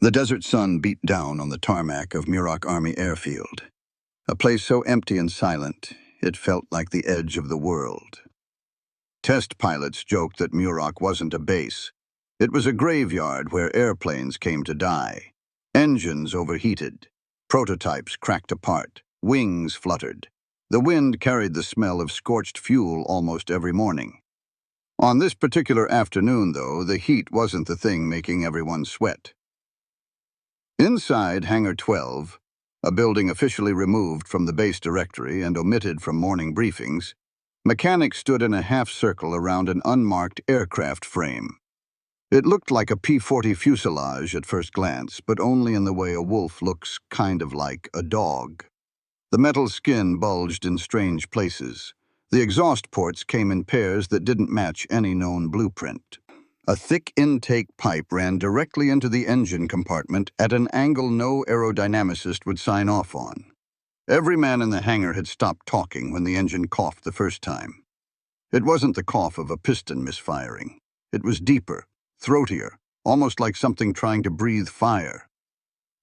The desert sun beat down on the tarmac of Muroc Army Airfield, a place so empty and silent it felt like the edge of the world. Test pilots joked that Muroc wasn't a base. It was a graveyard where airplanes came to die. Engines overheated, prototypes cracked apart, wings fluttered. The wind carried the smell of scorched fuel almost every morning. On this particular afternoon, though, the heat wasn't the thing making everyone sweat. Inside Hangar 12, a building officially removed from the base directory and omitted from morning briefings, mechanics stood in a half-circle around an unmarked aircraft frame. It looked like a P-40 fuselage at first glance, but only in the way a wolf looks kind of like a dog. The metal skin bulged in strange places. The exhaust ports came in pairs that didn't match any known blueprint. A thick intake pipe ran directly into the engine compartment at an angle no aerodynamicist would sign off on. Every man in the hangar had stopped talking when the engine coughed the first time. It wasn't the cough of a piston misfiring. It was deeper, throatier, almost like something trying to breathe fire.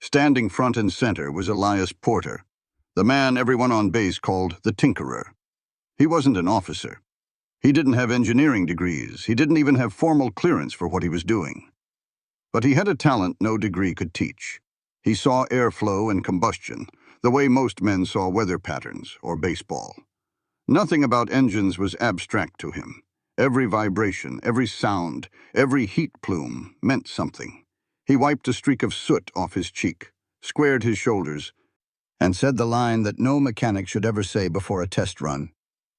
Standing front and center was Elias Porter, the man everyone on base called the Tinkerer. He wasn't an officer. He didn't have engineering degrees. He didn't even have formal clearance for what he was doing. But he had a talent no degree could teach. He saw airflow and combustion, the way most men saw weather patterns or baseball. Nothing about engines was abstract to him. Every vibration, every sound, every heat plume meant something. He wiped a streak of soot off his cheek, squared his shoulders, and said the line that no mechanic should ever say before a test run.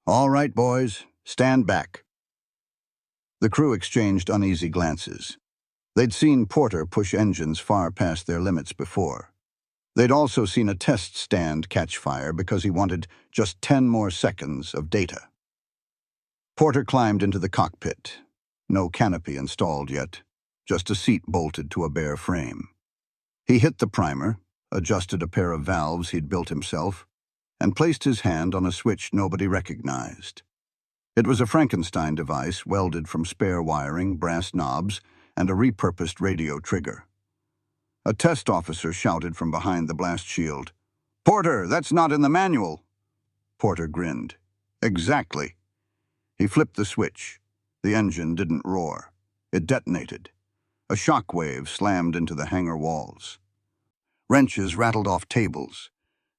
"All right, boys. Stand back." The crew exchanged uneasy glances. They'd seen Porter push engines far past their limits before. They'd also seen a test stand catch fire because he wanted just 10 more seconds of data. Porter climbed into the cockpit. No canopy installed yet, just a seat bolted to a bare frame. He hit the primer, adjusted a pair of valves he'd built himself, and placed his hand on a switch nobody recognized. It was a Frankenstein device welded from spare wiring, brass knobs, and a repurposed radio trigger. A test officer shouted from behind the blast shield, "Porter, that's not in the manual." Porter grinned. "Exactly." He flipped the switch. The engine didn't roar. It detonated. A shock wave slammed into the hangar walls. Wrenches rattled off tables.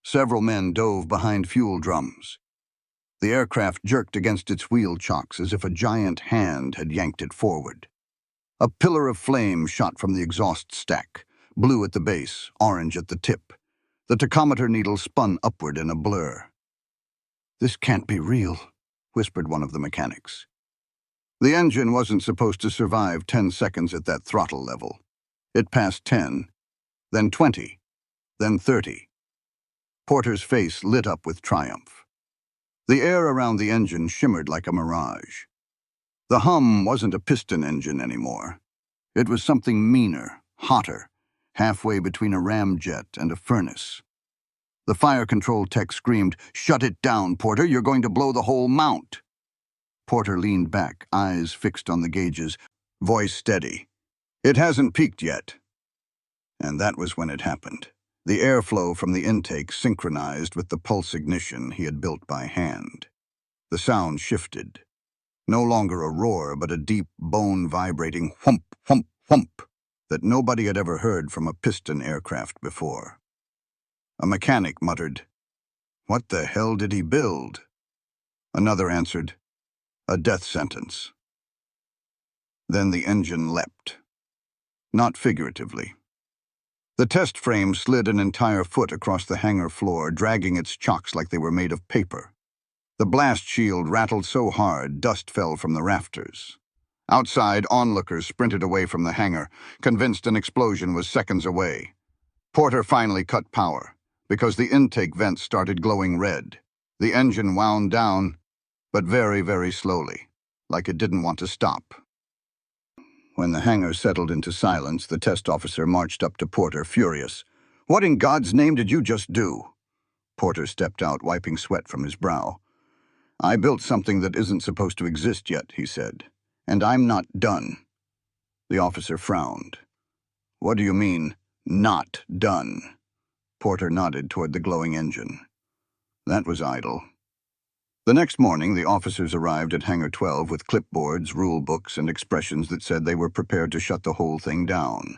Several men dove behind fuel drums. The aircraft jerked against its wheel chocks as if a giant hand had yanked it forward. A pillar of flame shot from the exhaust stack, blue at the base, orange at the tip. The tachometer needle spun upward in a blur. "This can't be real," whispered one of the mechanics. The engine wasn't supposed to survive 10 seconds at that throttle level. It passed 10, then 20, then 30. Porter's face lit up with triumph. The air around the engine shimmered like a mirage. The hum wasn't a piston engine anymore. It was something meaner, hotter, halfway between a ramjet and a furnace. The fire control tech screamed, "Shut it down, Porter, you're going to blow the whole mount." Porter leaned back, eyes fixed on the gauges, voice steady. "It hasn't peaked yet." And that was when it happened. The airflow from the intake synchronized with the pulse ignition he had built by hand. The sound shifted. No longer a roar, but a deep, bone-vibrating whump, whump, whump that nobody had ever heard from a piston aircraft before. A mechanic muttered, "What the hell did he build?" Another answered, "A death sentence." Then the engine leapt. Not figuratively. The test frame slid an entire foot across the hangar floor, dragging its chocks like they were made of paper. The blast shield rattled so hard, dust fell from the rafters. Outside, onlookers sprinted away from the hangar, convinced an explosion was seconds away. Porter finally cut power, because the intake vents started glowing red. The engine wound down, but very, very slowly, like it didn't want to stop. When the hangar settled into silence, the test officer marched up to Porter, furious. "What in God's name did you just do?" Porter stepped out, wiping sweat from his brow. "I built something that isn't supposed to exist yet," he said, "and I'm not done." The officer frowned. "What do you mean?" Not done. Porter nodded toward the glowing engine. That was idle. The next morning, the officers arrived at Hangar 12 with clipboards, rule books, and expressions that said they were prepared to shut the whole thing down.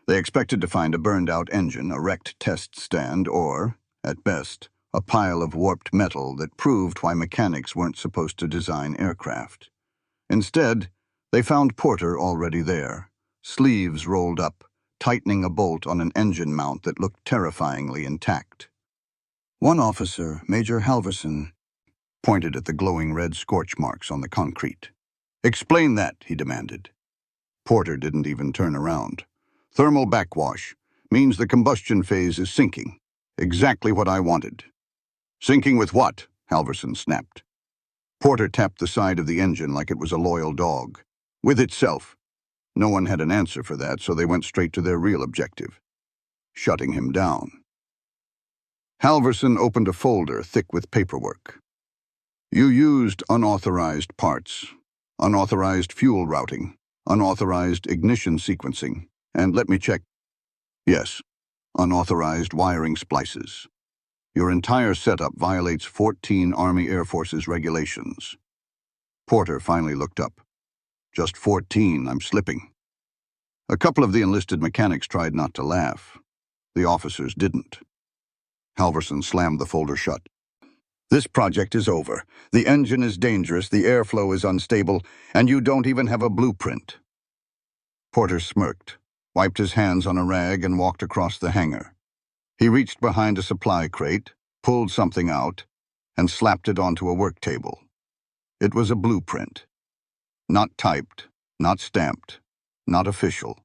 They expected to find a burned-out engine, a wrecked test stand, or, at best, a pile of warped metal that proved why mechanics weren't supposed to design aircraft. Instead, they found Porter already there, sleeves rolled up, tightening a bolt on an engine mount that looked terrifyingly intact. One officer, Major Halverson, pointed at the glowing red scorch marks on the concrete. "Explain that," he demanded. Porter didn't even turn around. "Thermal backwash means the combustion phase is sinking. Exactly what I wanted." "Sinking with what?" Halverson snapped. Porter tapped the side of the engine like it was a loyal dog. "With itself." No one had an answer for that, so they went straight to their real objective: shutting him down. Halverson opened a folder thick with paperwork. "You used unauthorized parts, unauthorized fuel routing, unauthorized ignition sequencing, and let me check. Yes, unauthorized wiring splices. Your entire setup violates 14 Army Air Forces regulations." Porter finally looked up. "Just 14, I'm slipping." A couple of the enlisted mechanics tried not to laugh. The officers didn't. Halverson slammed the folder shut. "This project is over. The engine is dangerous, the airflow is unstable, and you don't even have a blueprint." Porter smirked, wiped his hands on a rag, and walked across the hangar. He reached behind a supply crate, pulled something out, and slapped it onto a work table. It was a blueprint. Not typed, not stamped, not official.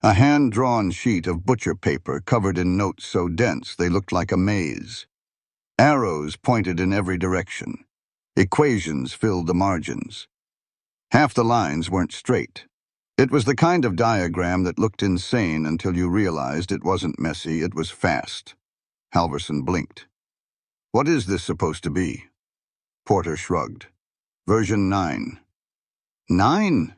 A hand-drawn sheet of butcher paper covered in notes so dense they looked like a maze. Arrows pointed in every direction. Equations filled the margins. Half the lines weren't straight. It was the kind of diagram that looked insane until you realized it wasn't messy, it was fast. Halverson blinked. "What is this supposed to be?" Porter shrugged. "Version 9. 9?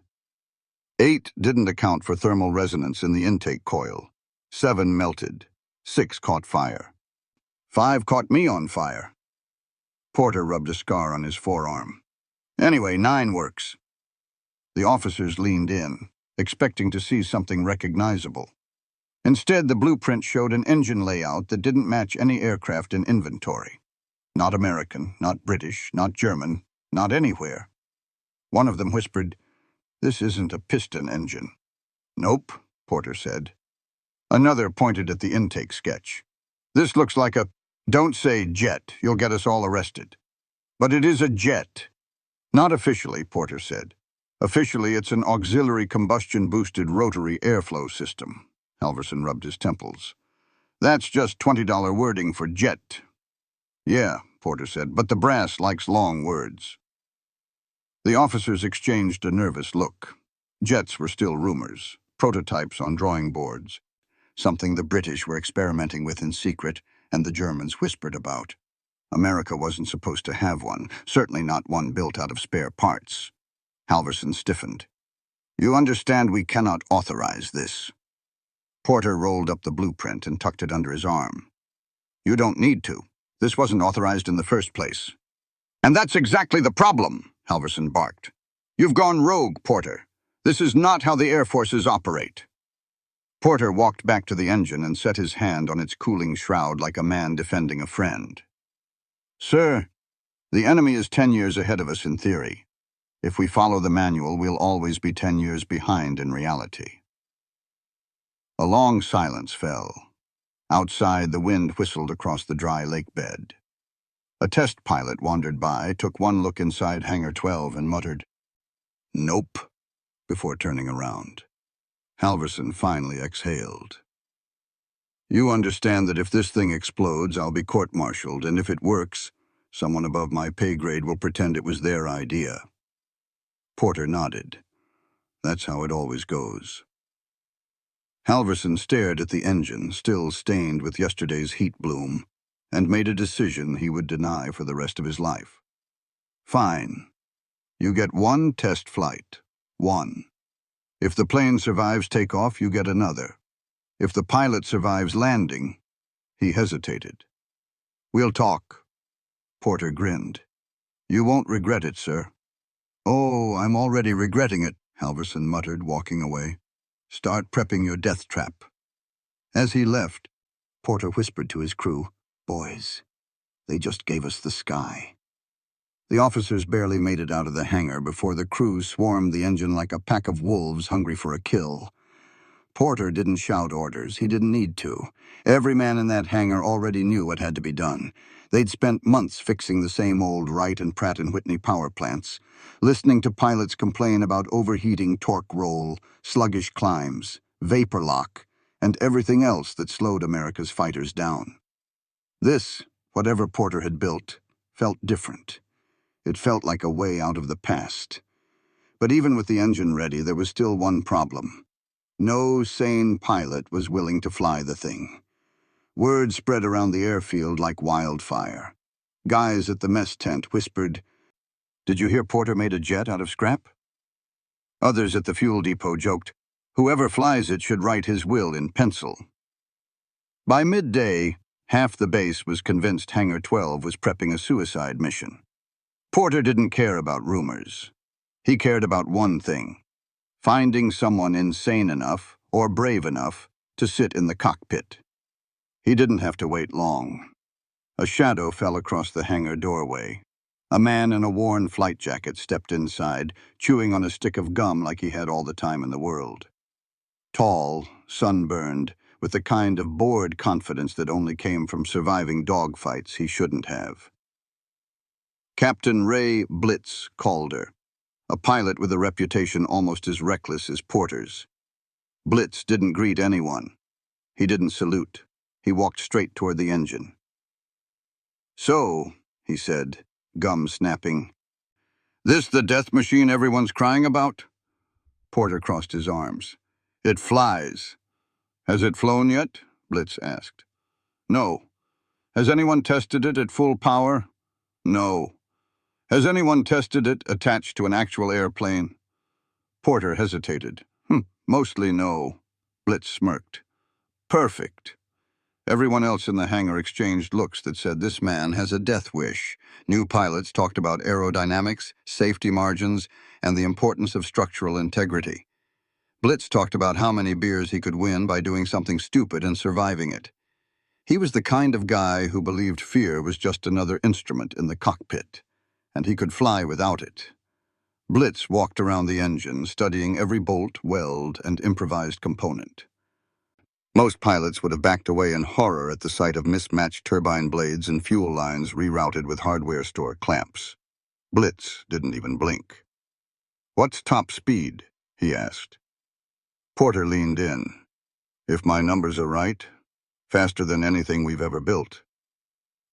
8 didn't account for thermal resonance in the intake coil. 7 melted. 6 caught fire. 5 caught me on fire." Porter rubbed a scar on his forearm. "Anyway, 9 works." The officers leaned in, expecting to see something recognizable. Instead, the blueprint showed an engine layout that didn't match any aircraft in inventory. Not American, not British, not German, not anywhere. One of them whispered, "This isn't a piston engine." "Nope," Porter said. Another pointed at the intake sketch. "This looks like a—" "Don't say jet, you'll get us all arrested." "But it is a jet." "Not officially," Porter said. "Officially, it's an auxiliary combustion-boosted rotary airflow system." Halverson rubbed his temples. "That's just $20 wording for jet." "Yeah," Porter said, "but the brass likes long words." The officers exchanged a nervous look. Jets were still rumors, prototypes on drawing boards, something the British were experimenting with in secret and the Germans whispered about. America wasn't supposed to have one, certainly not one built out of spare parts. Halverson stiffened. "You understand we cannot authorize this." Porter rolled up the blueprint and tucked it under his arm. "You don't need to. This wasn't authorized in the first place." "And that's exactly the problem," Halverson barked. "You've gone rogue, Porter. This is not how the Air Forces operate." Porter walked back to the engine and set his hand on its cooling shroud like a man defending a friend. "Sir, the enemy is 10 years ahead of us in theory. If we follow the manual, we'll always be 10 years behind in reality." A long silence fell. Outside, the wind whistled across the dry lake bed. A test pilot wandered by, took one look inside Hangar 12 and muttered, "Nope," before turning around. Halverson finally exhaled. "You understand that if this thing explodes, I'll be court-martialed, and if it works, someone above my pay grade will pretend it was their idea." Porter nodded. "That's how it always goes." Halverson stared at the engine, still stained with yesterday's heat bloom, and made a decision he would deny for the rest of his life. "Fine. You get one test flight. One. If the plane survives takeoff, you get another. If the pilot survives landing, he hesitated. We'll talk. Porter grinned. You won't regret it, sir. Oh, I'm already regretting it, Halverson muttered, walking away. Start prepping your death trap. As he left, Porter whispered to his crew, Boys, they just gave us the sky. The officers barely made it out of the hangar before the crew swarmed the engine like a pack of wolves hungry for a kill. Porter didn't shout orders. He didn't need to. Every man in that hangar already knew what had to be done. They'd spent months fixing the same old Wright and Pratt and Whitney power plants, listening to pilots complain about overheating torque roll, sluggish climbs, vapor lock, and everything else that slowed America's fighters down. This, whatever Porter had built, felt different. It felt like a way out of the past. But even with the engine ready, there was still one problem. No sane pilot was willing to fly the thing. Word spread around the airfield like wildfire. Guys at the mess tent whispered, Did you hear Porter made a jet out of scrap? Others at the fuel depot joked, Whoever flies it should write his will in pencil. By midday, half the base was convinced Hangar 12 was prepping a suicide mission. Porter didn't care about rumors. He cared about one thing: finding someone insane enough or brave enough to sit in the cockpit. He didn't have to wait long. A shadow fell across the hangar doorway. A man in a worn flight jacket stepped inside, chewing on a stick of gum like he had all the time in the world. Tall, sunburned, with the kind of bored confidence that only came from surviving dogfights he shouldn't have. Captain Ray Blitz Calder, a pilot with a reputation almost as reckless as Porter's. Blitz didn't greet anyone. He didn't salute. He walked straight toward the engine. So, he said, gum snapping, this the death machine everyone's crying about? Porter crossed his arms. It flies. Has it flown yet? Blitz asked. No. Has anyone tested it at full power? No. Has anyone tested it attached to an actual airplane? Porter hesitated. Mostly no. Blitz smirked. Perfect. Everyone else in the hangar exchanged looks that said this man has a death wish. New pilots talked about aerodynamics, safety margins, and the importance of structural integrity. Blitz talked about how many beers he could win by doing something stupid and surviving it. He was the kind of guy who believed fear was just another instrument in the cockpit, and he could fly without it. Blitz walked around the engine, studying every bolt, weld, and improvised component. Most pilots would have backed away in horror at the sight of mismatched turbine blades and fuel lines rerouted with hardware store clamps. Blitz didn't even blink. What's top speed? He asked. Porter leaned in. If my numbers are right, faster than anything we've ever built.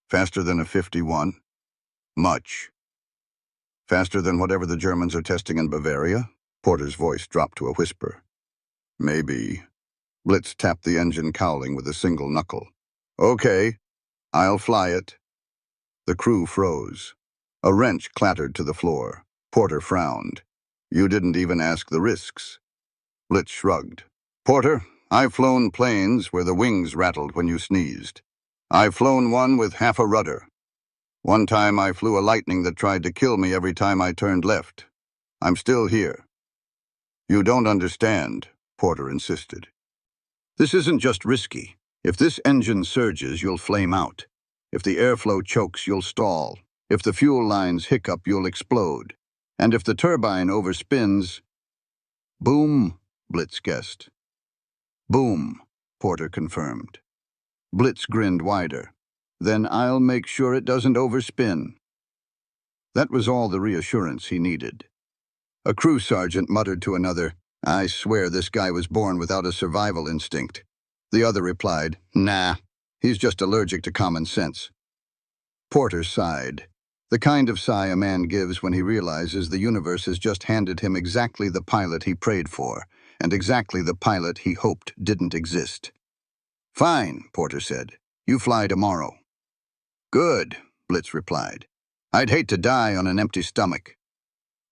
Faster than a 51? Much. Faster than whatever the Germans are testing in Bavaria? Porter's voice dropped to a whisper. Maybe. Blitz tapped the engine cowling with a single knuckle. Okay, I'll fly it. The crew froze. A wrench clattered to the floor. Porter frowned. You didn't even ask the risks. Blitz shrugged. Porter, I've flown planes where the wings rattled when you sneezed. I've flown one with half a rudder. One time I flew a Lightning that tried to kill me every time I turned left. I'm still here. You don't understand, Porter insisted. This isn't just risky. If this engine surges, you'll flame out. If the airflow chokes, you'll stall. If the fuel lines hiccup, you'll explode. And if the turbine overspins... Boom, Blitz guessed. Boom, Porter confirmed. Blitz grinned wider. Then I'll make sure it doesn't overspin. That was all the reassurance he needed. A crew sergeant muttered to another, I swear this guy was born without a survival instinct. The other replied, Nah, he's just allergic to common sense. Porter sighed, the kind of sigh a man gives when he realizes the universe has just handed him exactly the pilot he prayed for, and exactly the pilot he hoped didn't exist. Fine, Porter said. You fly tomorrow. Good, Blitz replied. I'd hate to die on an empty stomach.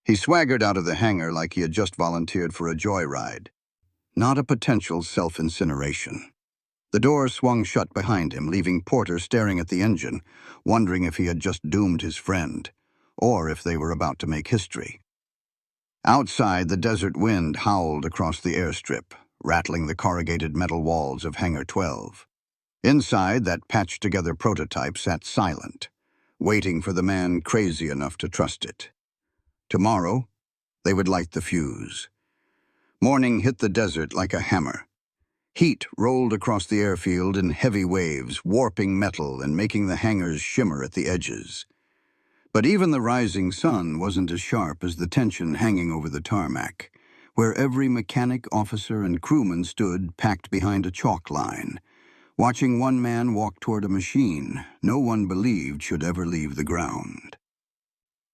He swaggered out of the hangar like he had just volunteered for a joyride. not a potential self-incineration. The door swung shut behind him, leaving Porter staring at the engine, wondering if he had just doomed his friend, or if they were about to make history. Outside, the desert wind howled across the airstrip, rattling the corrugated metal walls of Hangar 12. Inside, that patched-together prototype sat silent, waiting for the man crazy enough to trust it. Tomorrow, they would light the fuse. Morning hit the desert like a hammer. Heat rolled across the airfield in heavy waves, warping metal and making the hangars shimmer at the edges. But even the rising sun wasn't as sharp as the tension hanging over the tarmac, where every mechanic, officer, and crewman stood packed behind a chalk line, watching one man walk toward a machine no one believed should ever leave the ground.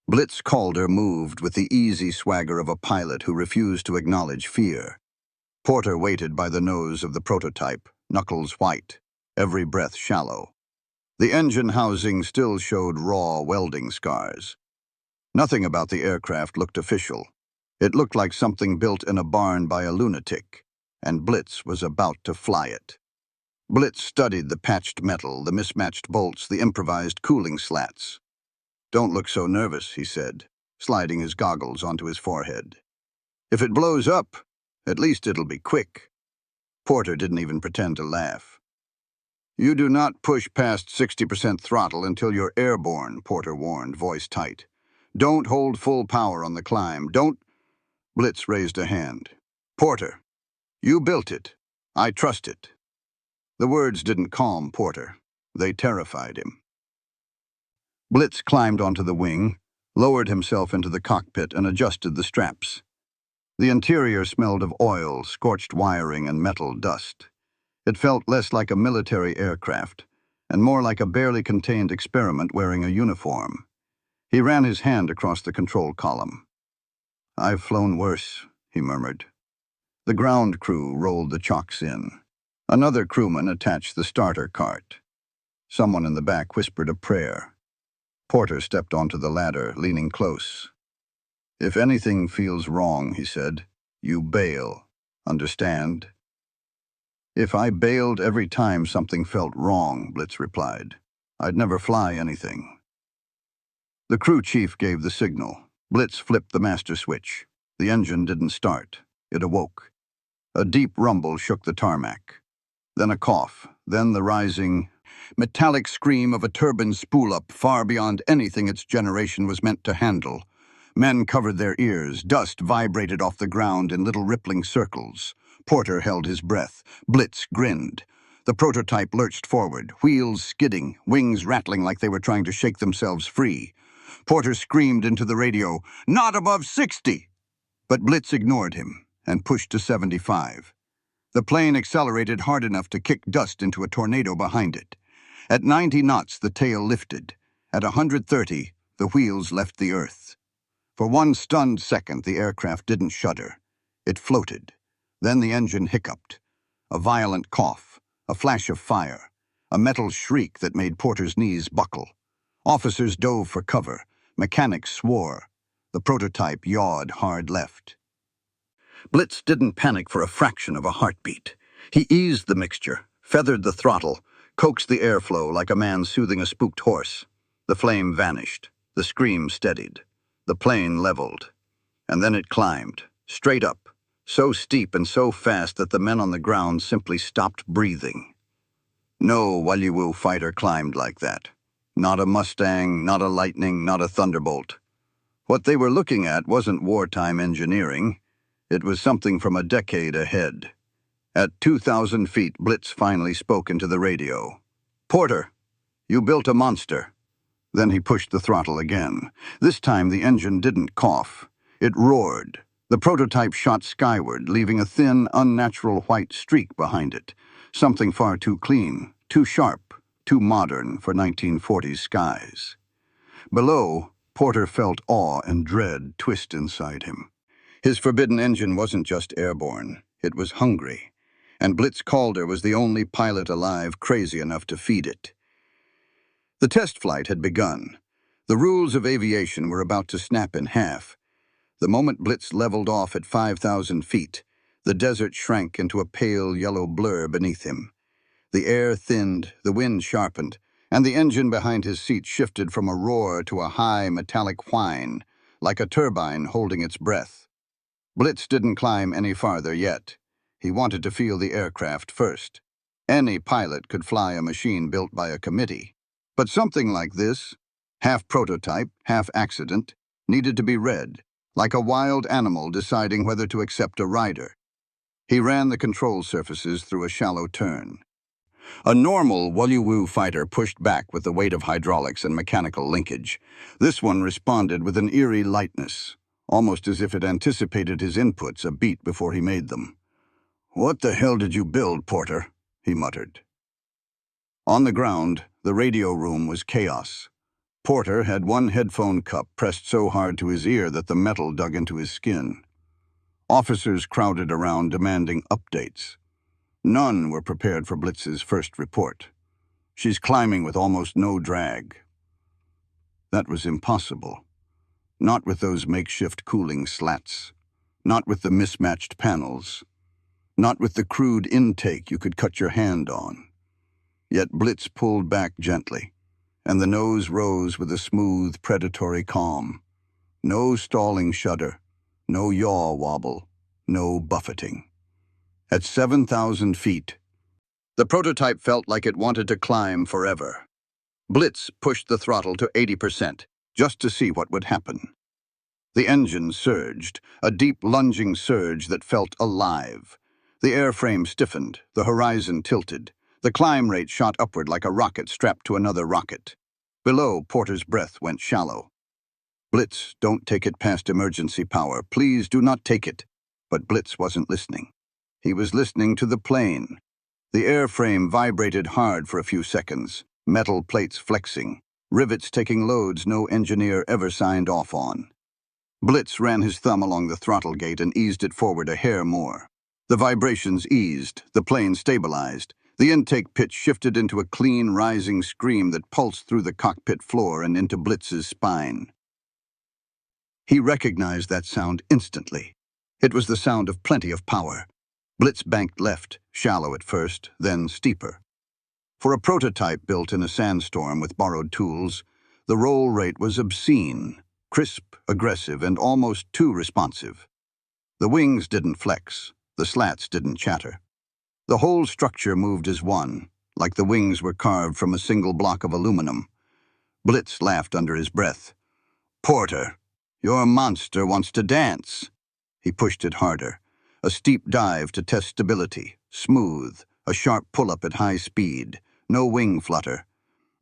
Blitz Calder moved with the easy swagger of a pilot who refused to acknowledge fear. Porter waited by the nose of the prototype, knuckles white, every breath shallow. The engine housing still showed raw welding scars. Nothing about the aircraft looked official. It looked like something built in a barn by a lunatic, and Blitz was about to fly it. Blitz studied the patched metal, the mismatched bolts, the improvised cooling slats. "Don't look so nervous," he said, sliding his goggles onto his forehead. "If it blows up, at least it'll be quick." Porter didn't even pretend to laugh. "You do not push past 60% throttle until you're airborne," Porter warned, voice tight. "Don't hold full power on the climb. Don't—" Blitz raised a hand. "Porter, you built it. I trust it." The words didn't calm Porter. They terrified him. Blitz climbed onto the wing, lowered himself into the cockpit, and adjusted the straps. The interior smelled of oil, scorched wiring, and metal dust. It felt less like a military aircraft, and more like a barely contained experiment wearing a uniform. He ran his hand across the control column. "I've flown worse," he murmured. The ground crew rolled the chocks in. Another crewman attached the starter cart. Someone in the back whispered a prayer. Porter stepped onto the ladder, leaning close. "If anything feels wrong," he said, "you bail. Understand?" "If I bailed every time something felt wrong," Blitz replied, "I'd never fly anything." The crew chief gave the signal. Blitz flipped the master switch. The engine didn't start. It awoke. A deep rumble shook the tarmac. Then a cough. Then the rising, metallic scream of a turbine spool-up far beyond anything its generation was meant to handle. Men covered their ears. Dust vibrated off the ground in little rippling circles. Porter held his breath. Blitz grinned. The prototype lurched forward, wheels skidding, wings rattling like they were trying to shake themselves free. Porter screamed into the radio, "Not above 60!" But Blitz ignored him and pushed to 75. The plane accelerated hard enough to kick dust into a tornado behind it. At 90 knots, the tail lifted. At 130, the wheels left the earth. For one stunned second, the aircraft didn't shudder. It floated. Then the engine hiccuped. A violent cough, a flash of fire, a metal shriek that made Porter's knees buckle. Officers dove for cover. Mechanics swore. The prototype yawed hard left. Blitz didn't panic for a fraction of a heartbeat. He eased the mixture, feathered the throttle, coaxed the airflow like a man soothing a spooked horse. The flame vanished. The scream steadied. The plane leveled. And then it climbed, straight up, so steep and so fast that the men on the ground simply stopped breathing. No WWII fighter climbed like that. Not a Mustang, not a Lightning, not a Thunderbolt. What they were looking at wasn't wartime engineering. It was something from a decade ahead. At 2,000 feet, Blitz finally spoke into the radio. "Porter, you built a monster." Then he pushed the throttle again. This time the engine didn't cough. It roared. The prototype shot skyward, leaving a thin, unnatural white streak behind it. Something far too clean, too sharp, too modern for 1940s skies. Below, Porter felt awe and dread twist inside him. His forbidden engine wasn't just airborne, it was hungry, and Blitz Calder was the only pilot alive crazy enough to feed it. The test flight had begun. The rules of aviation were about to snap in half. The moment Blitz leveled off at 5,000 feet, The desert shrank into a pale yellow blur beneath him. The air thinned, the wind sharpened, and the engine behind his seat shifted from a roar to a high metallic whine, like a turbine holding its breath. Blitz didn't climb any farther yet. He wanted to feel the aircraft first. Any pilot could fly a machine built by a committee. But something like this, half prototype, half accident, needed to be read, like a wild animal deciding whether to accept a rider. He ran the control surfaces through a shallow turn. A normal WWII fighter pushed back with the weight of hydraulics and mechanical linkage. This one responded with an eerie lightness, almost as if it anticipated his inputs a beat before he made them. "What the hell did you build, Porter?" he muttered. On the ground, the radio room was chaos. Porter had one headphone cup pressed so hard to his ear that the metal dug into his skin. Officers crowded around demanding updates. None were prepared for Blitz's first report. "She's climbing with almost no drag." That was impossible. Not with those makeshift cooling slats. Not with the mismatched panels. Not with the crude intake you could cut your hand on. Yet Blitz pulled back gently, and the nose rose with a smooth, predatory calm. No stalling shudder, no yaw wobble, no buffeting. At 7,000 feet, the prototype felt like it wanted to climb forever. Blitz pushed the throttle to 80%, just to see what would happen. The engine surged, a deep lunging surge that felt alive. The airframe stiffened, the horizon tilted. The climb rate shot upward like a rocket strapped to another rocket. Below, Porter's breath went shallow. "Blitz, don't take it past emergency power. Please do not take it." But Blitz wasn't listening. He was listening to the plane. The airframe vibrated hard for a few seconds, metal plates flexing, rivets taking loads no engineer ever signed off on. Blitz ran his thumb along the throttle gate and eased it forward a hair more. The vibrations eased, the plane stabilized. The intake pitch shifted into a clean, rising scream that pulsed through the cockpit floor and into Blitz's spine. He recognized that sound instantly. It was the sound of plenty of power. Blitz banked left, shallow at first, then steeper. For a prototype built in a sandstorm with borrowed tools, the roll rate was obscene, crisp, aggressive, and almost too responsive. The wings didn't flex, the slats didn't chatter. The whole structure moved as one, like the wings were carved from a single block of aluminum. Blitz laughed under his breath. "Porter, your monster wants to dance." He pushed it harder. A steep dive to test stability, smooth, a sharp pull-up at high speed, no wing flutter.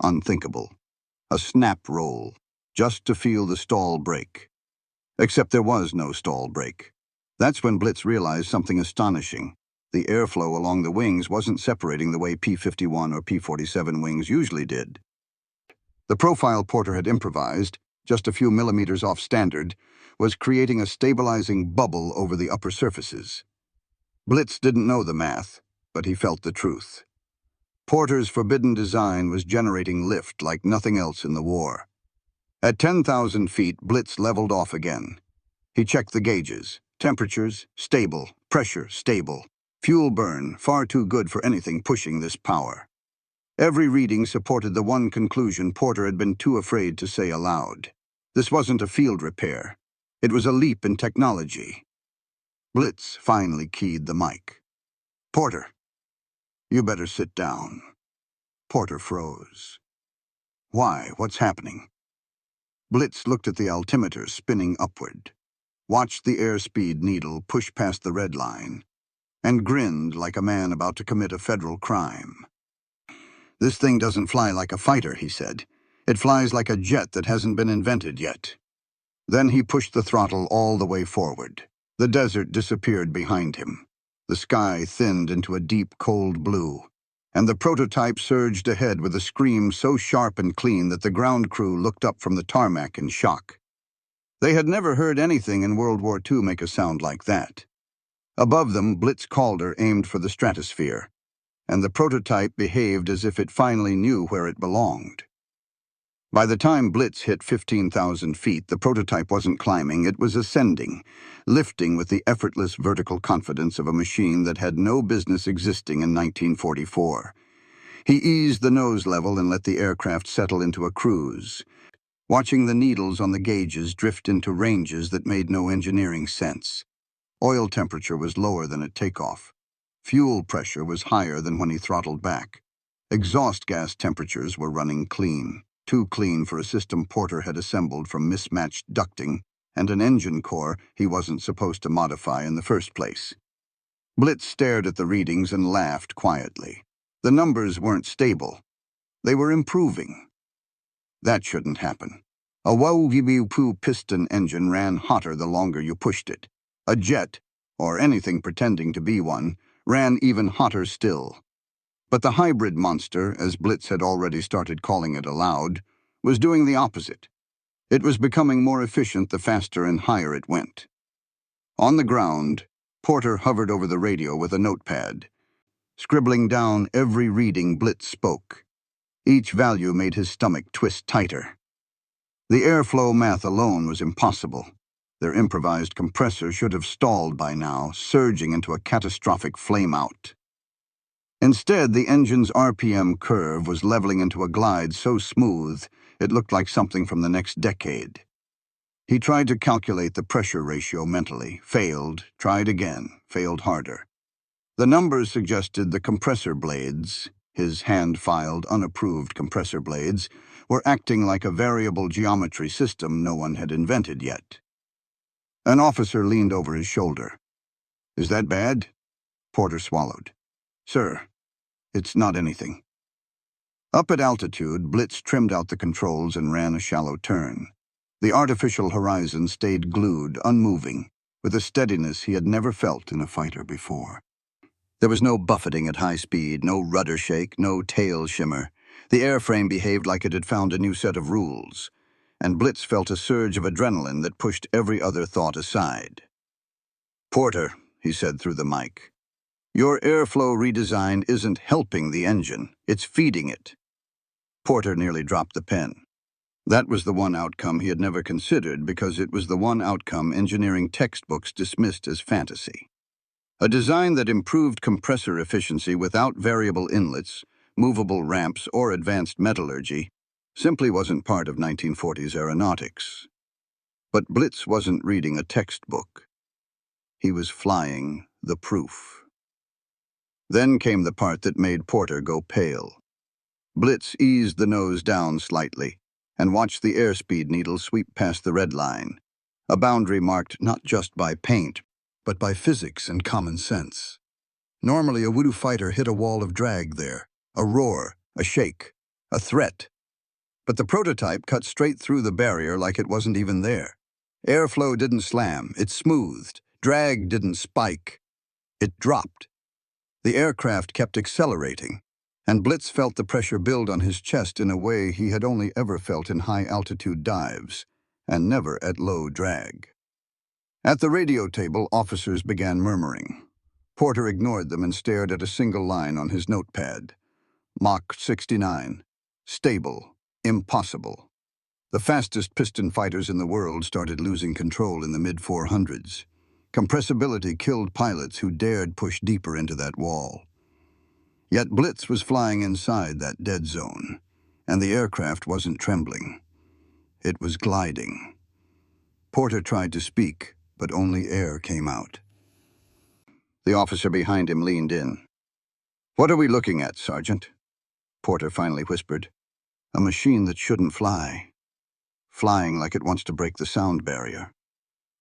Unthinkable. A snap roll, just to feel the stall break. Except there was no stall break. That's when Blitz realized something astonishing. The airflow along the wings wasn't separating the way P-51 or P-47 wings usually did. The profile Porter had improvised, just a few millimeters off standard, was creating a stabilizing bubble over the upper surfaces. Blitz didn't know the math, but he felt the truth. Porter's forbidden design was generating lift like nothing else in the war. At 10,000 feet, Blitz leveled off again. He checked the gauges. Temperatures, stable. Pressure, stable. Fuel burn, far too good for anything pushing this power. Every reading supported the one conclusion Porter had been too afraid to say aloud. This wasn't a field repair. It was a leap in technology. Blitz finally keyed the mic. "Porter, you better sit down." Porter froze. "Why? What's happening?" Blitz looked at the altimeter spinning upward, watched the airspeed needle push past the red line, and grinned like a man about to commit a federal crime. "This thing doesn't fly like a fighter," he said. "It flies like a jet that hasn't been invented yet." Then he pushed the throttle all the way forward. The desert disappeared behind him. The sky thinned into a deep, cold blue, and the prototype surged ahead with a scream so sharp and clean that the ground crew looked up from the tarmac in shock. They had never heard anything in World War II make a sound like that. Above them, Blitz Calder aimed for the stratosphere, and the prototype behaved as if it finally knew where it belonged. By the time Blitz hit 15,000 feet, the prototype wasn't climbing, it was ascending, lifting with the effortless vertical confidence of a machine that had no business existing in 1944. He eased the nose level and let the aircraft settle into a cruise, watching the needles on the gauges drift into ranges that made no engineering sense. Oil temperature was lower than at takeoff. Fuel pressure was higher than when he throttled back. Exhaust gas temperatures were running clean, too clean for a system Porter had assembled from mismatched ducting and an engine core he wasn't supposed to modify in the first place. Blitz stared at the readings and laughed quietly. The numbers weren't stable. They were improving. That shouldn't happen. A WWII piston engine ran hotter the longer you pushed it. A jet, or anything pretending to be one, ran even hotter still. But the hybrid monster, as Blitz had already started calling it aloud, was doing the opposite. It was becoming more efficient the faster and higher it went. On the ground, Porter hovered over the radio with a notepad, scribbling down every reading Blitz spoke. Each value made his stomach twist tighter. The airflow math alone was impossible. Their improvised compressor should have stalled by now, surging into a catastrophic flame-out. Instead, the engine's RPM curve was leveling into a glide so smooth it looked like something from the next decade. He tried to calculate the pressure ratio mentally, failed, tried again, failed harder. The numbers suggested the compressor blades, his hand-filed, unapproved compressor blades, were acting like a variable geometry system no one had invented yet. An officer leaned over his shoulder. "Is that bad?" Porter swallowed. "Sir, it's not anything." Up at altitude, Blitz trimmed out the controls and ran a shallow turn. The artificial horizon stayed glued, unmoving, with a steadiness he had never felt in a fighter before. There was no buffeting at high speed, no rudder shake, no tail shimmer. The airframe behaved like it had found a new set of rules, and Blitz felt a surge of adrenaline that pushed every other thought aside. "Porter," he said through the mic, "your airflow redesign isn't helping the engine, it's feeding it." Porter nearly dropped the pen. That was the one outcome he had never considered because it was the one outcome engineering textbooks dismissed as fantasy. A design that improved compressor efficiency without variable inlets, movable ramps, or advanced metallurgy simply wasn't part of 1940s aeronautics. But Blitz wasn't reading a textbook. He was flying the proof. Then came the part that made Porter go pale. Blitz eased the nose down slightly and watched the airspeed needle sweep past the red line, a boundary marked not just by paint, but by physics and common sense. Normally, a WWII fighter hit a wall of drag there, a roar, a shake, a threat. But the prototype cut straight through the barrier like it wasn't even there. Airflow didn't slam, it smoothed. Drag didn't spike, it dropped. The aircraft kept accelerating, and Blitz felt the pressure build on his chest in a way he had only ever felt in high-altitude dives, and never at low drag. At the radio table, officers began murmuring. Porter ignored them and stared at a single line on his notepad. Mach 69. Stable. Impossible. The fastest piston fighters in the world started losing control in the mid-400s. Compressibility killed pilots who dared push deeper into that wall. Yet Blitz was flying inside that dead zone, and the aircraft wasn't trembling. It was gliding. Porter tried to speak, but only air came out. The officer behind him leaned in. "What are we looking at, Sergeant?" Porter finally whispered. "A machine that shouldn't fly. Flying like it wants to break the sound barrier."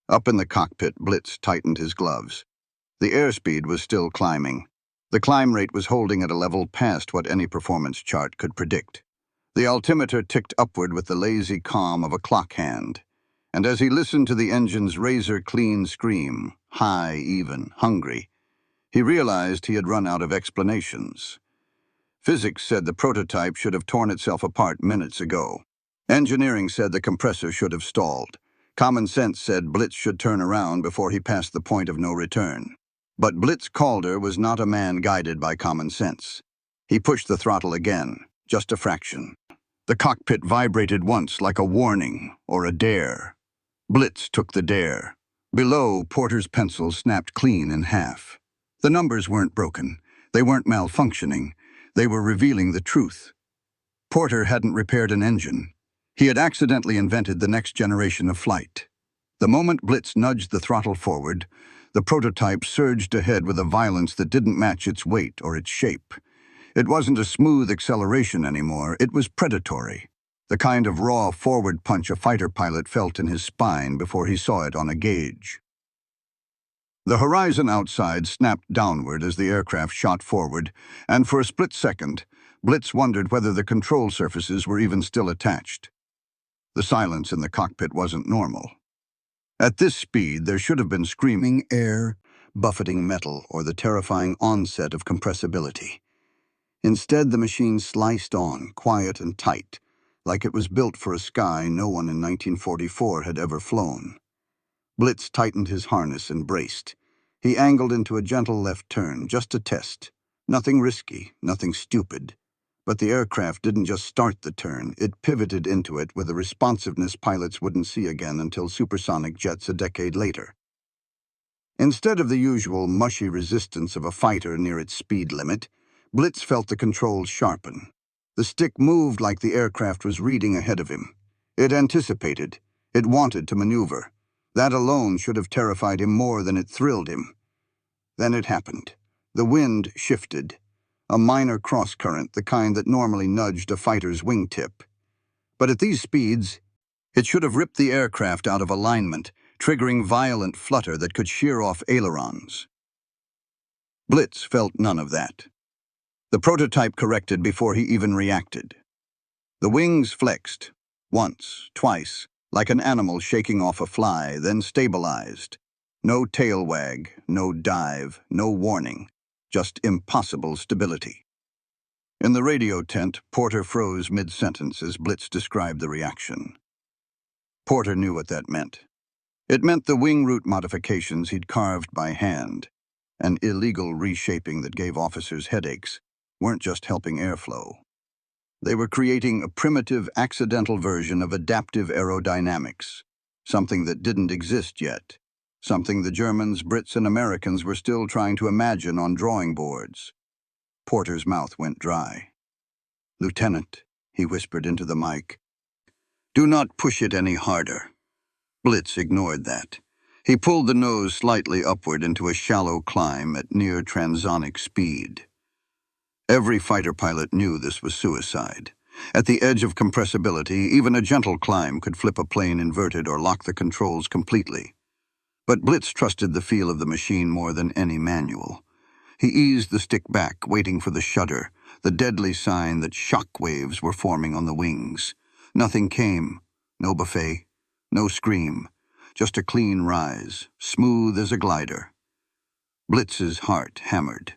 Up in the cockpit, Blitz tightened his gloves. The airspeed was still climbing. The climb rate was holding at a level past what any performance chart could predict. The altimeter ticked upward with the lazy calm of a clock hand. And as he listened to the engine's razor-clean scream, high, even, hungry, he realized he had run out of explanations. Physics said the prototype should have torn itself apart minutes ago. Engineering said the compressor should have stalled. Common sense said Blitz should turn around before he passed the point of no return. But Blitz Calder was not a man guided by common sense. He pushed the throttle again, just a fraction. The cockpit vibrated once like a warning or a dare. Blitz took the dare. Below, Porter's pencil snapped clean in half. The numbers weren't broken. They weren't malfunctioning. They were revealing the truth. Porter hadn't repaired an engine. He had accidentally invented the next generation of flight. The moment Blitz nudged the throttle forward, the prototype surged ahead with a violence that didn't match its weight or its shape. It wasn't a smooth acceleration anymore, it was predatory. The kind of raw forward punch a fighter pilot felt in his spine before he saw it on a gauge. The horizon outside snapped downward as the aircraft shot forward, and for a split second, Blitz wondered whether the control surfaces were even still attached. The silence in the cockpit wasn't normal. At this speed, there should have been screaming air, buffeting metal, or the terrifying onset of compressibility. Instead, the machine sliced on, quiet and tight, like it was built for a sky no one in 1944 had ever flown. Blitz tightened his harness and braced. He angled into a gentle left turn, just a test. Nothing risky, nothing stupid. But the aircraft didn't just start the turn, it pivoted into it with a responsiveness pilots wouldn't see again until supersonic jets a decade later. Instead of the usual mushy resistance of a fighter near its speed limit, Blitz felt the controls sharpen. The stick moved like the aircraft was reading ahead of him. It anticipated. It wanted to maneuver. That alone should have terrified him more than it thrilled him. Then it happened. The wind shifted. A minor cross-current, the kind that normally nudged a fighter's wingtip. But at these speeds, it should have ripped the aircraft out of alignment, triggering violent flutter that could shear off ailerons. Blitz felt none of that. The prototype corrected before he even reacted. The wings flexed, once, twice, like an animal shaking off a fly, then stabilized. No tail wag, no dive, no warning, just impossible stability. In the radio tent, Porter froze mid-sentence as Blitz described the reaction. Porter knew what that meant. It meant the wing root modifications he'd carved by hand, an illegal reshaping that gave officers headaches, weren't just helping airflow. They were creating a primitive, accidental version of adaptive aerodynamics, something that didn't exist yet, something the Germans, Brits, and Americans were still trying to imagine on drawing boards. Porter's mouth went dry. "Lieutenant," he whispered into the mic, "do not push it any harder." Blitz ignored that. He pulled the nose slightly upward into a shallow climb at near-transonic speed. Every fighter pilot knew this was suicide. At the edge of compressibility, even a gentle climb could flip a plane inverted or lock the controls completely. But Blitz trusted the feel of the machine more than any manual. He eased the stick back, waiting for the shudder, the deadly sign that shock waves were forming on the wings. Nothing came. No buffet. No scream. Just a clean rise, smooth as a glider. Blitz's heart hammered.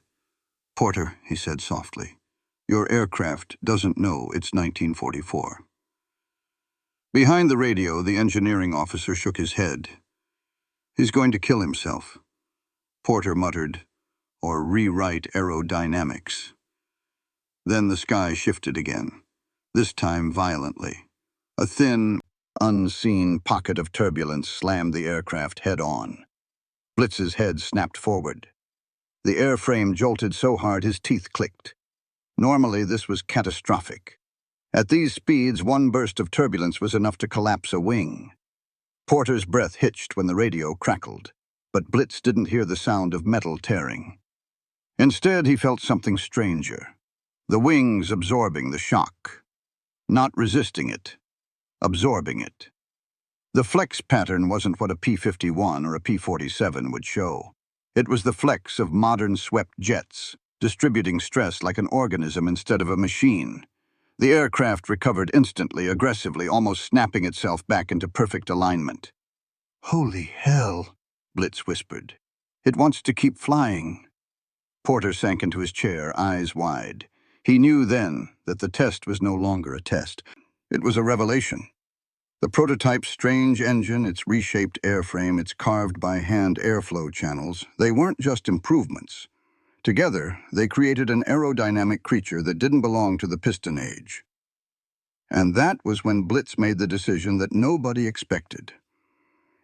"Porter," he said softly, "your aircraft doesn't know it's 1944. Behind the radio, the engineering officer shook his head. "He's going to kill himself," Porter muttered, "or rewrite aerodynamics." Then the sky shifted again, this time violently. A thin, unseen pocket of turbulence slammed the aircraft head-on. Blitz's head snapped forward. The airframe jolted so hard his teeth clicked. Normally, this was catastrophic. At these speeds, one burst of turbulence was enough to collapse a wing. Porter's breath hitched when the radio crackled, but Blitz didn't hear the sound of metal tearing. Instead, he felt something stranger. The wings absorbing the shock. Not resisting it. Absorbing it. The flex pattern wasn't what a P-51 or a P-47 would show. It was the flex of modern swept jets, distributing stress like an organism instead of a machine. The aircraft recovered instantly, aggressively, almost snapping itself back into perfect alignment. "Holy hell," Blitz whispered. "It wants to keep flying." Porter sank into his chair, eyes wide. He knew then that the test was no longer a test. It was a revelation. The prototype's strange engine, its reshaped airframe, its carved-by-hand airflow channels, they weren't just improvements. Together, they created an aerodynamic creature that didn't belong to the piston age. And that was when Blitz made the decision that nobody expected.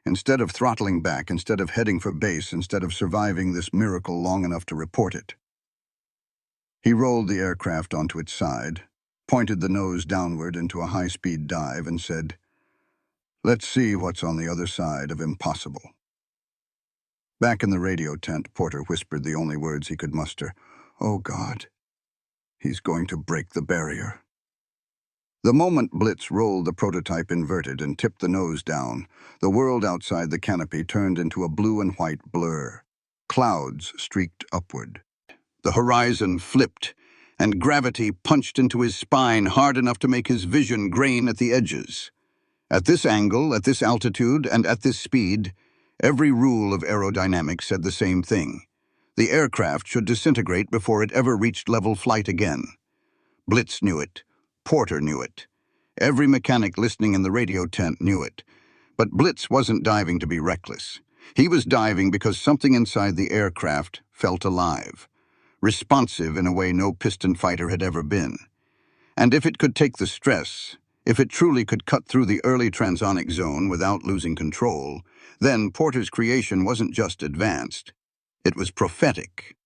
Instead of throttling back, instead of heading for base, instead of surviving this miracle long enough to report it, he rolled the aircraft onto its side, pointed the nose downward into a high-speed dive, and said, "Let's see what's on the other side of impossible." Back in the radio tent, Porter whispered the only words he could muster. "Oh, God, he's going to break the barrier." The moment Blitz rolled the prototype inverted and tipped the nose down, the world outside the canopy turned into a blue and white blur. Clouds streaked upward. The horizon flipped, and gravity punched into his spine hard enough to make his vision grain at the edges. At this angle, at this altitude, and at this speed, every rule of aerodynamics said the same thing. The aircraft should disintegrate before it ever reached level flight again. Blitz knew it. Porter knew it. Every mechanic listening in the radio tent knew it. But Blitz wasn't diving to be reckless. He was diving because something inside the aircraft felt alive, responsive in a way no piston fighter had ever been. And if it could take the stress, if it truly could cut through the early transonic zone without losing control, then Porter's creation wasn't just advanced, it was prophetic.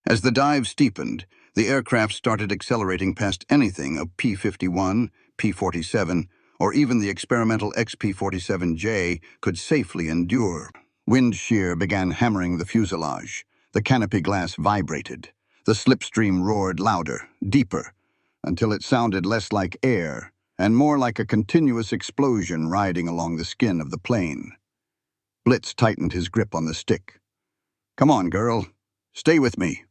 As the dive steepened, the aircraft started accelerating past anything a P-51, P-47, or even the experimental XP-47J could safely endure. Wind shear began hammering the fuselage. The canopy glass vibrated. The slipstream roared louder, deeper, until it sounded less like air and more like a continuous explosion riding along the skin of the plane. Blitz tightened his grip on the stick. "Come on, girl. Stay with me."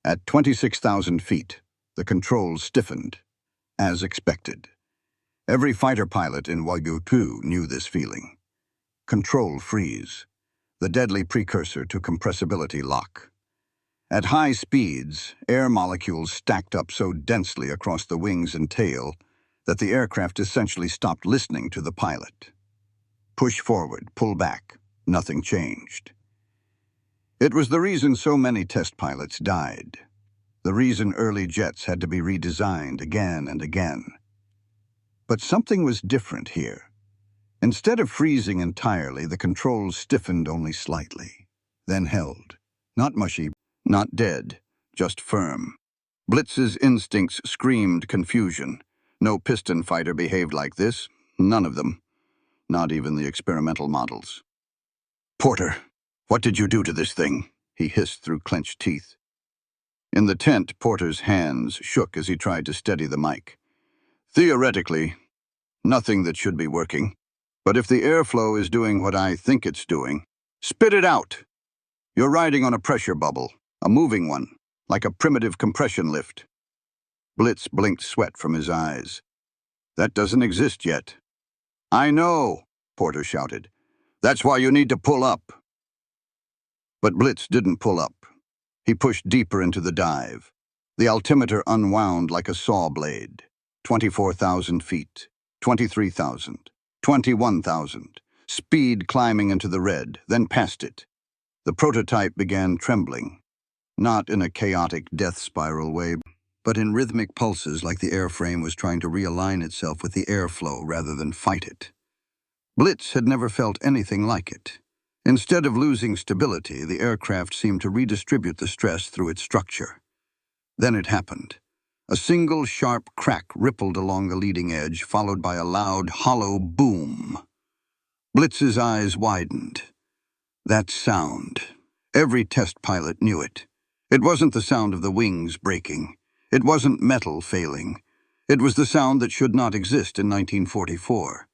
At 26,000 feet, the controls stiffened, as expected. Every fighter pilot in WWII knew this feeling. Control freeze, the deadly precursor to compressibility lock. At high speeds, air molecules stacked up so densely across the wings and tail that the aircraft essentially stopped listening to the pilot. Push forward, pull back, nothing changed. It was the reason so many test pilots died, the reason early jets had to be redesigned again and again. But something was different here. Instead of freezing entirely, the controls stiffened only slightly, then held. Not mushy, not dead, just firm. Blitz's instincts screamed confusion. No piston fighter behaved like this, none of them, not even the experimental models. "Porter, what did you do to this thing?" he hissed through clenched teeth. In the tent, Porter's hands shook as he tried to steady the mic. "Theoretically, nothing that should be working. But if the airflow is doing what I think it's doing, spit it out. You're riding on a pressure bubble, a moving one, like a primitive compression lift." Blitz blinked sweat from his eyes. "That doesn't exist yet." "I know," Porter shouted. "That's why you need to pull up." But Blitz didn't pull up. He pushed deeper into the dive. The altimeter unwound like a saw blade. 24,000 feet, 23,000, 21,000, speed climbing into the red, then past it. The prototype began trembling, not in a chaotic death spiral way, but in rhythmic pulses like the airframe was trying to realign itself with the airflow rather than fight it. Blitz had never felt anything like it. Instead of losing stability, the aircraft seemed to redistribute the stress through its structure. Then it happened. A single sharp crack rippled along the leading edge, followed by a loud, hollow boom. Blitz's eyes widened. That sound. Every test pilot knew it. It wasn't the sound of the wings breaking. It wasn't metal failing. It was the sound that should not exist in 1944.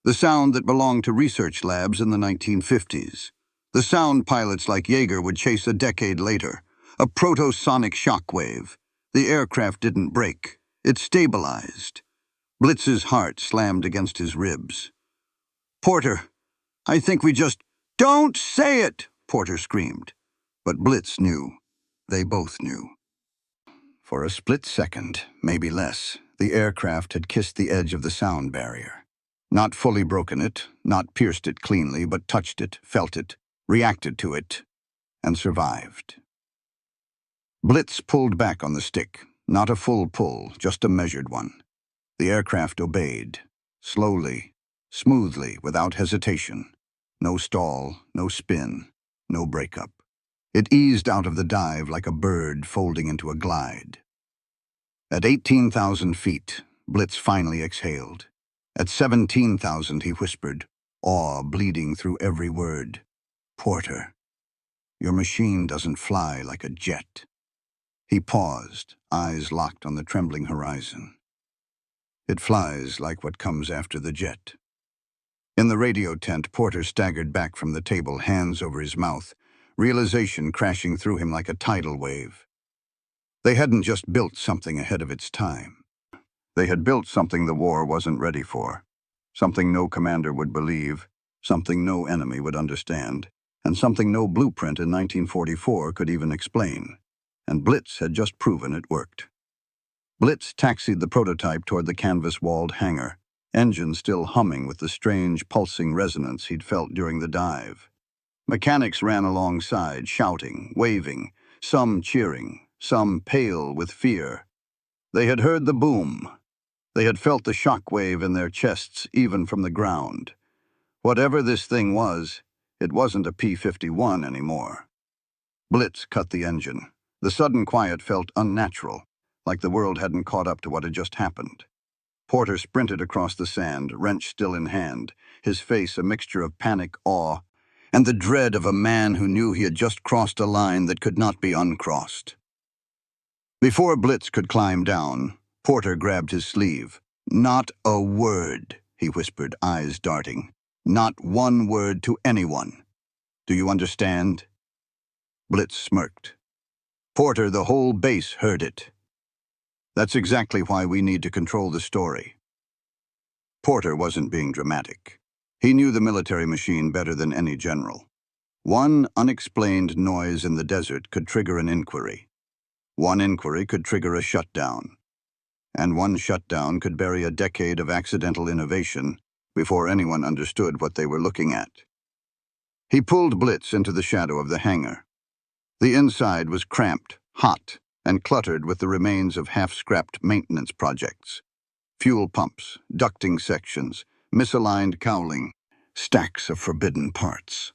The sound that belonged to research labs in the 1950s. The sound pilots like Yeager would chase a decade later. A proto-sonic shockwave. The aircraft didn't break. It stabilized. Blitz's heart slammed against his ribs. "Porter, I think we just—" "Don't say it!" Porter screamed. But Blitz knew. They both knew. For a split second, maybe less, the aircraft had kissed the edge of the sound barrier. Not fully broken it, not pierced it cleanly, but touched it, felt it, reacted to it, and survived. Blitz pulled back on the stick, not a full pull, just a measured one. The aircraft obeyed, slowly, smoothly, without hesitation. No stall, no spin, no breakup. It eased out of the dive like a bird folding into a glide. At 18,000 feet, Blitz finally exhaled. At 17,000, he whispered, awe bleeding through every word. "Porter, your machine doesn't fly like a jet." He paused, eyes locked on the trembling horizon. "It flies like what comes after the jet." In the radio tent, Porter staggered back from the table, hands over his mouth, realization crashing through him like a tidal wave. They hadn't just built something ahead of its time. They had built something the war wasn't ready for, something no commander would believe, something no enemy would understand, and something no blueprint in 1944 could even explain. And Blitz had just proven it worked. Blitz taxied the prototype toward the canvas-walled hangar, engine still humming with the strange, pulsing resonance he'd felt during the dive. Mechanics ran alongside, shouting, waving, some cheering, some pale with fear. They had heard the boom. They had felt the shock wave in their chests, even from the ground. Whatever this thing was, it wasn't a P-51 anymore. Blitz cut the engine. The sudden quiet felt unnatural, like the world hadn't caught up to what had just happened. Porter sprinted across the sand, wrench still in hand, his face a mixture of panic, awe, and the dread of a man who knew he had just crossed a line that could not be uncrossed. Before Blitz could climb down, Porter grabbed his sleeve. "Not a word," he whispered, eyes darting. "Not one word to anyone. Do you understand?" Blitz smirked. "Porter, the whole base heard it. That's exactly why we need to control the story." Porter wasn't being dramatic. He knew the military machine better than any general. One unexplained noise in the desert could trigger an inquiry. One inquiry could trigger a shutdown. And one shutdown could bury a decade of accidental innovation before anyone understood what they were looking at. He pulled Blitz into the shadow of the hangar. The inside was cramped, hot, and cluttered with the remains of half-scrapped maintenance projects. Fuel pumps, ducting sections, misaligned cowling, stacks of forbidden parts.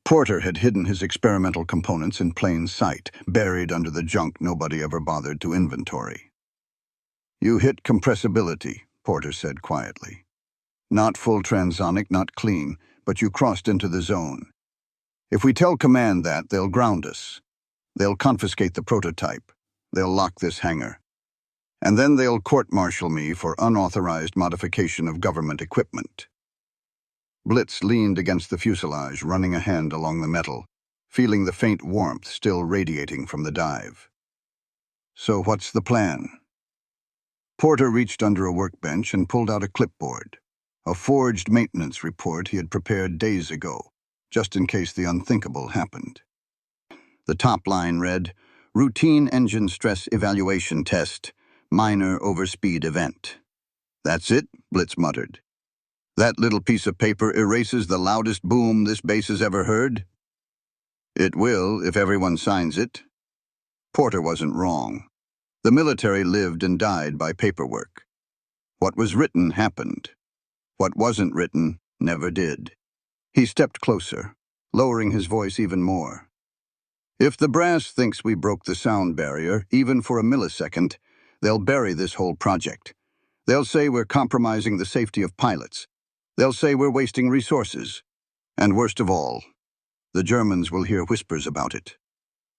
Porter had hidden his experimental components in plain sight, buried under the junk nobody ever bothered to inventory. "You hit compressibility," Porter said quietly. "Not full transonic, not clean, but you crossed into the zone. If we tell command that, they'll ground us. They'll confiscate the prototype. They'll lock this hangar. And then they'll court-martial me for unauthorized modification of government equipment." Blitz leaned against the fuselage, running a hand along the metal, feeling the faint warmth still radiating from the dive. "So what's the plan?" Porter reached under a workbench and pulled out a clipboard, a forged maintenance report he had prepared days ago, just in case the unthinkable happened. The top line read, "Routine engine stress evaluation test, minor overspeed event." "That's it," Blitz muttered. "That little piece of paper erases the loudest boom this base has ever heard?" "It will, if everyone signs it." Porter wasn't wrong. The military lived and died by paperwork. What was written happened. What wasn't written never did. He stepped closer, lowering his voice even more. "If the brass thinks we broke the sound barrier, even for a millisecond, they'll bury this whole project. They'll say we're compromising the safety of pilots. They'll say we're wasting resources. And worst of all, the Germans will hear whispers about it."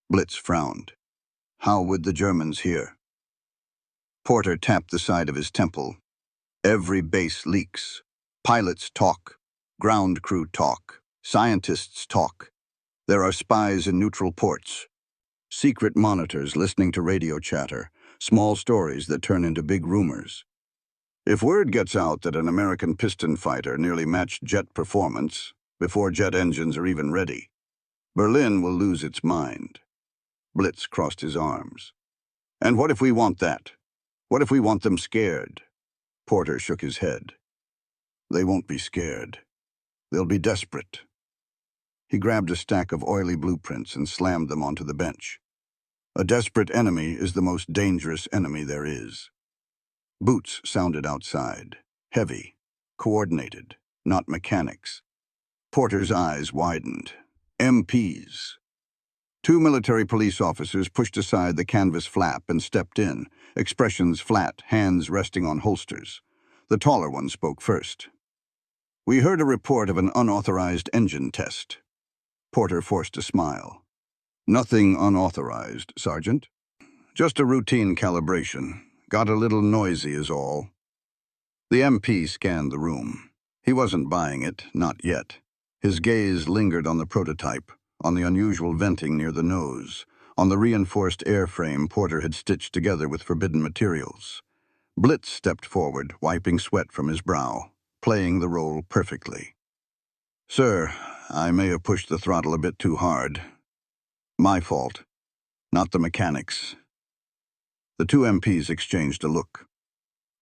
Blitz frowned. How would the Germans hear? Porter tapped the side of his temple. "Every base leaks. Pilots talk. Ground crew talk. Scientists talk. There are spies in neutral ports. Secret monitors listening to radio chatter. Small stories that turn into big rumors. If word gets out that an American piston fighter nearly matched jet performance before jet engines are even ready, Berlin will lose its mind." Blitz crossed his arms. "And what if we want that? What if we want them scared?" Porter shook his head. "They won't be scared. They'll be desperate." He grabbed a stack of oily blueprints and slammed them onto the bench. "A desperate enemy is the most dangerous enemy there is." Boots sounded outside. Heavy. Coordinated. Not mechanics. Porter's eyes widened. MPs. Two military police officers pushed aside the canvas flap and stepped in, expressions flat, hands resting on holsters. The taller one spoke first. "We heard a report of an unauthorized engine test." Porter forced a smile. "Nothing unauthorized, Sergeant. Just a routine calibration. Got a little noisy is all." The MP scanned the room. He wasn't buying it, not yet. His gaze lingered on the prototype, on the unusual venting near the nose, on the reinforced airframe Porter had stitched together with forbidden materials. Blitz stepped forward, wiping sweat from his brow, playing the role perfectly. "Sir, I may have pushed the throttle a bit too hard. My fault, not the mechanics." The two MPs exchanged a look.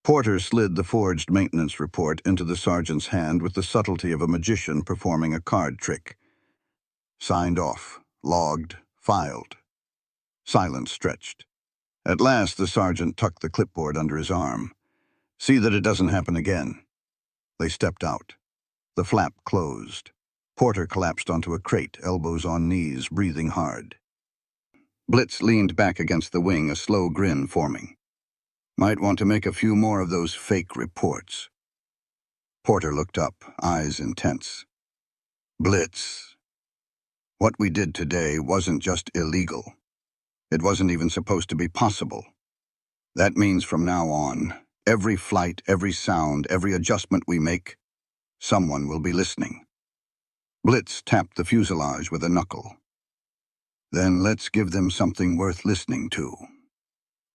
Porter slid the forged maintenance report into the sergeant's hand with the subtlety of a magician performing a card trick. Signed off, logged, filed. Silence stretched. At last, the sergeant tucked the clipboard under his arm. "See that it doesn't happen again." They stepped out. The flap closed. Porter collapsed onto a crate, elbows on knees, breathing hard. Blitz leaned back against the wing, a slow grin forming. "Might want to make a few more of those fake reports." Porter looked up, eyes intense. "Blitz, what we did today wasn't just illegal. It wasn't even supposed to be possible. That means from now on, every flight, every sound, every adjustment we make, someone will be listening." Blitz tapped the fuselage with a knuckle. "Then let's give them something worth listening to."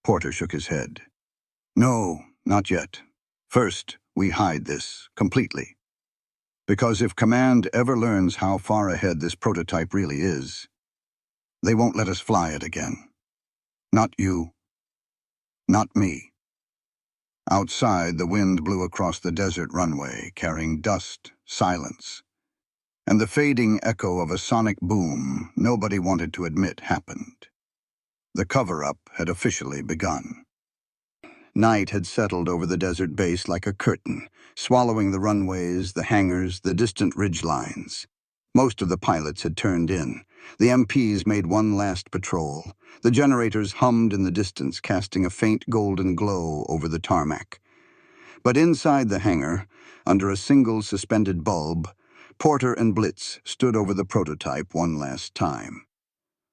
Porter shook his head. "No, not yet. First, we hide this, completely. Because if Command ever learns how far ahead this prototype really is, they won't let us fly it again. Not you. Not me." Outside, the wind blew across the desert runway, carrying dust, silence, and the fading echo of a sonic boom nobody wanted to admit happened. The cover-up had officially begun. Night had settled over the desert base like a curtain, swallowing the runways, the hangars, the distant ridge lines. Most of the pilots had turned in. The MPs made one last patrol. The generators hummed in the distance, casting a faint golden glow over the tarmac. But inside the hangar, under a single suspended bulb, Porter and Blitz stood over the prototype one last time.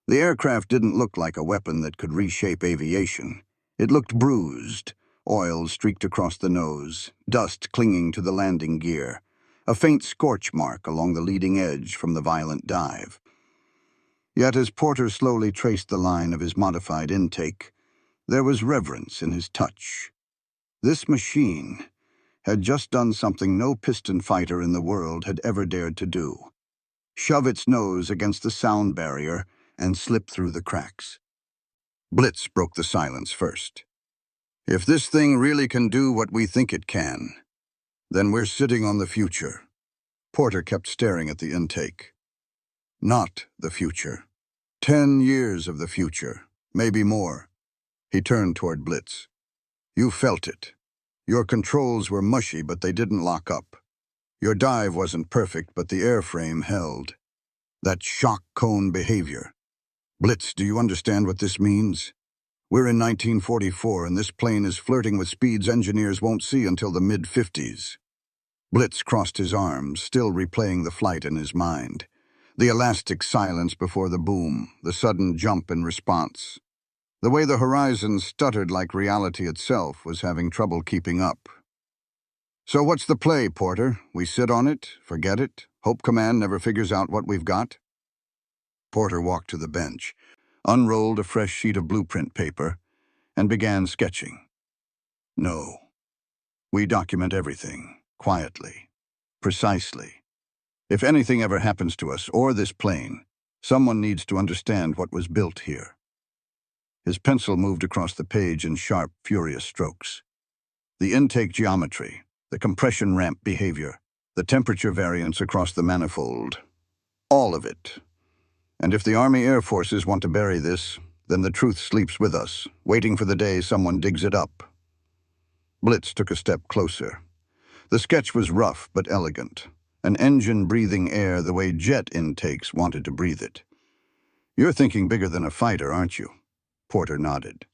The aircraft didn't look like a weapon that could reshape aviation. It looked bruised, oil streaked across the nose, dust clinging to the landing gear, a faint scorch mark along the leading edge from the violent dive. Yet as Porter slowly traced the line of his modified intake, there was reverence in his touch. This machine had just done something no piston fighter in the world had ever dared to do: shove its nose against the sound barrier and slip through the cracks. Blitz broke the silence first. "If this thing really can do what we think it can, then we're sitting on the future." Porter kept staring at the intake. "Not the future. 10 years of the future, maybe more." He turned toward Blitz. "You felt it. Your controls were mushy, but they didn't lock up. Your dive wasn't perfect, but the airframe held. That shock cone behavior. Blitz, do you understand what this means? We're in 1944, and this plane is flirting with speeds engineers won't see until the mid-50s. Blitz crossed his arms, still replaying the flight in his mind. The elastic silence before the boom, the sudden jump in response. The way the horizon stuttered like reality itself was having trouble keeping up. "So what's the play, Porter? We sit on it, forget it, hope Command never figures out what we've got?" Porter walked to the bench, unrolled a fresh sheet of blueprint paper, and began sketching. "No. We document everything, quietly, precisely. If anything ever happens to us, or this plane, someone needs to understand what was built here." His pencil moved across the page in sharp, furious strokes. The intake geometry, the compression ramp behavior, the temperature variance across the manifold. All of it. And if the Army Air Forces want to bury this, then the truth sleeps with us, waiting for the day someone digs it up. Blitz took a step closer. The sketch was rough but elegant, an engine breathing air the way jet intakes wanted to breathe it. "You're thinking bigger than a fighter, aren't you?" Porter nodded.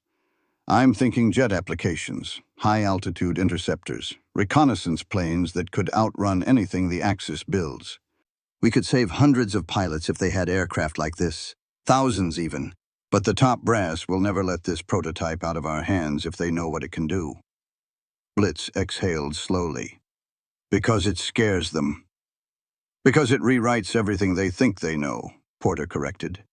"I'm thinking jet applications, high-altitude interceptors, reconnaissance planes that could outrun anything the Axis builds. We could save hundreds of pilots if they had aircraft like this, thousands even. But the top brass will never let this prototype out of our hands if they know what it can do." Blitz exhaled slowly. "Because it scares them." "Because it rewrites everything they think they know," Porter corrected.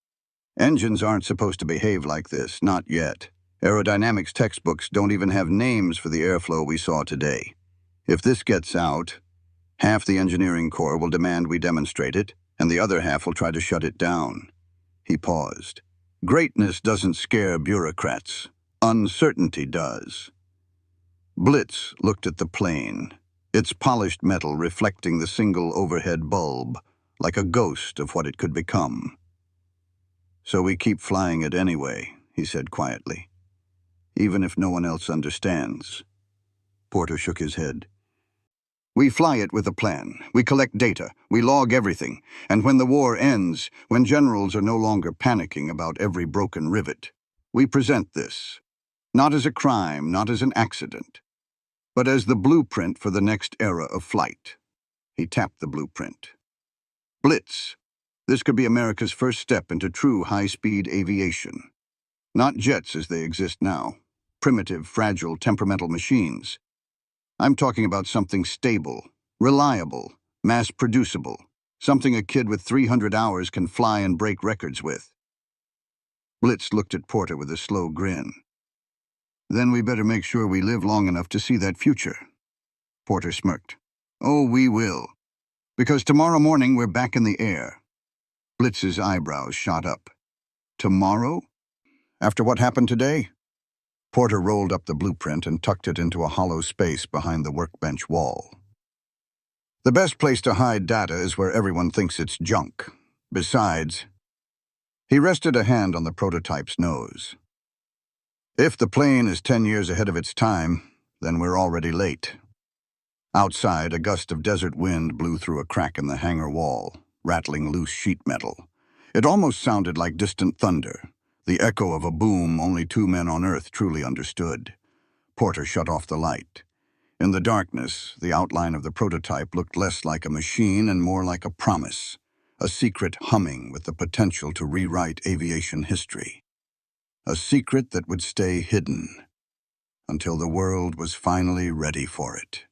"Engines aren't supposed to behave like this, not yet. Aerodynamics textbooks don't even have names for the airflow we saw today. If this gets out, half the engineering corps will demand we demonstrate it, and the other half will try to shut it down." He paused. "Greatness doesn't scare bureaucrats. Uncertainty does." Blitz looked at the plane, its polished metal reflecting the single overhead bulb, like a ghost of what it could become. "So we keep flying it anyway," he said quietly. "Even if no one else understands." Porter shook his head. "We fly it with a plan. We collect data. We log everything. And when the war ends, when generals are no longer panicking about every broken rivet, we present this. Not as a crime, not as an accident, but as the blueprint for the next era of flight." He tapped the blueprint. "Blitz. This could be America's first step into true high-speed aviation. Not jets as they exist now. Primitive, fragile, temperamental machines. I'm talking about something stable, reliable, mass-producible, something a kid with 300 hours can fly and break records with." Blitz looked at Porter with a slow grin. "Then we better make sure we live long enough to see that future." Porter smirked. "Oh, we will. Because tomorrow morning we're back in the air." Blitz's eyebrows shot up. "Tomorrow? After what happened today?" Porter rolled up the blueprint and tucked it into a hollow space behind the workbench wall. "The best place to hide data is where everyone thinks it's junk. Besides," he rested a hand on the prototype's nose, "if the plane is 10 years ahead of its time, then we're already late." Outside, a gust of desert wind blew through a crack in the hangar wall, rattling loose sheet metal. It almost sounded like distant thunder, the echo of a boom only two men on Earth truly understood. Porter shut off the light. In the darkness, the outline of the prototype looked less like a machine and more like a promise, a secret humming with the potential to rewrite aviation history. A secret that would stay hidden until the world was finally ready for it.